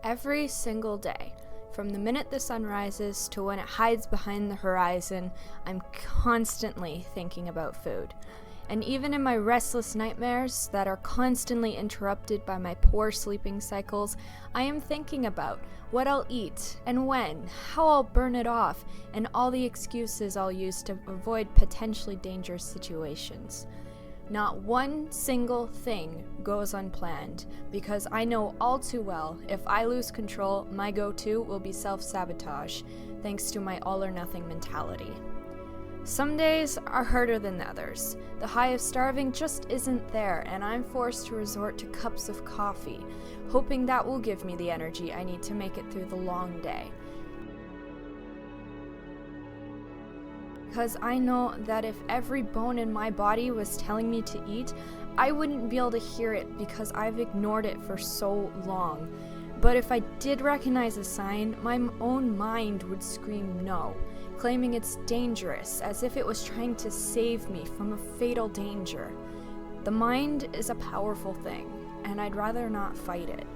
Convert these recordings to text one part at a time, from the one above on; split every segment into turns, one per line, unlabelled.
Every single day, from the minute the sun rises to when it hides behind the horizon, I'm constantly thinking about food. And even in my restless nightmares that are constantly interrupted by my poor sleeping cycles, I am thinking about what I'll eat and when, how I'll burn it off, and all the excuses I'll use to avoid potentially dangerous situations. Not one single thing goes unplanned, because I know all too well if I lose control, my go-to will be self-sabotage, thanks to my all-or-nothing mentality. Some days are harder than others. The high of starving just isn't there, and I'm forced to resort to cups of coffee, hoping that will give me the energy I need to make it through the long day. Because I know that if every bone in my body was telling me to eat, I wouldn't be able to hear it because I've ignored it for so long. But if I did recognize a sign, my own mind would scream no, claiming it's dangerous, as if it was trying to save me from a fatal danger. The mind is a powerful thing, and I'd rather not fight it.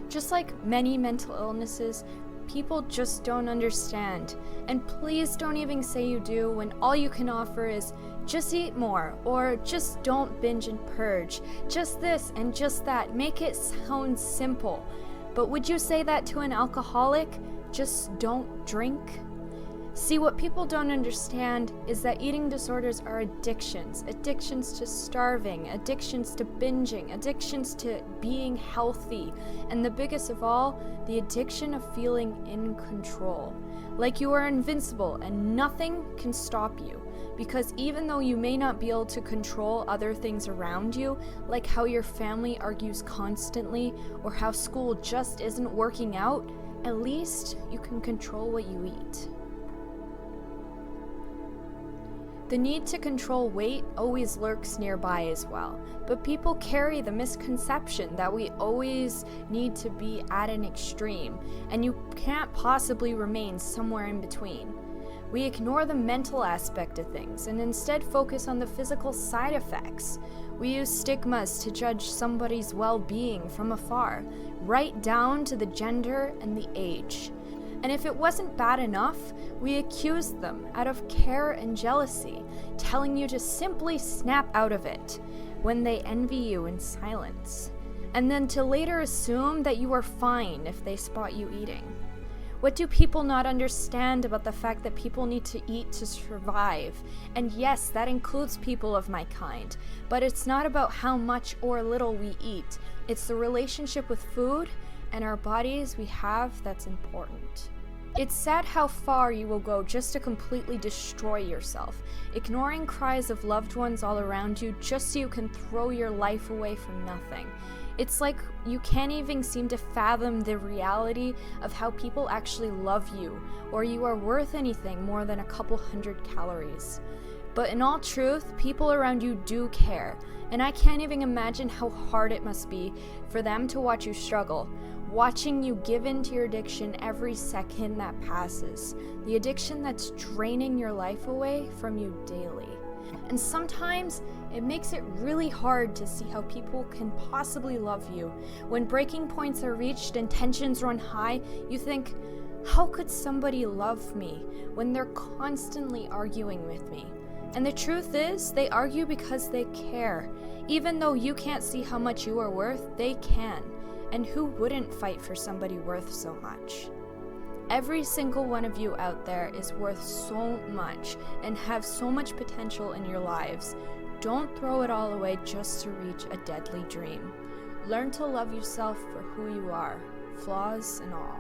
Just like many mental illnesses, people just don't understand. And please don't even say you do when all you can offer is just eat more, or just don't binge and purge, just this and just that. Make it sound simple. But would you say that to an alcoholic? Just don't drink? See, what people don't understand is that eating disorders are addictions. Addictions to starving, addictions to binging, addictions to being healthy, and the biggest of all, the addiction of feeling in control. Like you are invincible and nothing can stop you. Because even though you may not be able to control other things around you, like how your family argues constantly, or how school just isn't working out, at least you can control what you eat. The need to control weight always lurks nearby as well, but people carry the misconception that we always need to be at an extreme, and you can't possibly remain somewhere in between. We ignore the mental aspect of things and instead focus on the physical side effects. We use stigmas to judge somebody's well-being from afar, right down to the gender and the age. And if it wasn't bad enough, we accused them out of care and jealousy, telling you to simply snap out of it when they envy you in silence, and then to later assume that you are fine if they spot you eating. What do people not understand about the fact that people need to eat to survive? And yes, that includes people of my kind, but it's not about how much or little we eat. It's the relationship with food and our bodies we have that's important. It's sad how far you will go just to completely destroy yourself, ignoring cries of loved ones all around you just so you can throw your life away for nothing. It's like you can't even seem to fathom the reality of how people actually love you, or you are worth anything more than a couple hundred calories. But in all truth, people around you do care, and I can't even imagine how hard it must be for them to watch you struggle, watching you give in to your addiction every second that passes, the addiction that's draining your life away from you daily. And sometimes it makes it really hard to see how people can possibly love you. When breaking points are reached and tensions run high, you think, how could somebody love me when they're constantly arguing with me? And the truth is, they argue because they care. Even though you can't see how much you are worth, they can. And who wouldn't fight for somebody worth so much? Every single one of you out there is worth so much and have so much potential in your lives. Don't throw it all away just to reach a deadly dream. Learn to love yourself for who you are, flaws and all.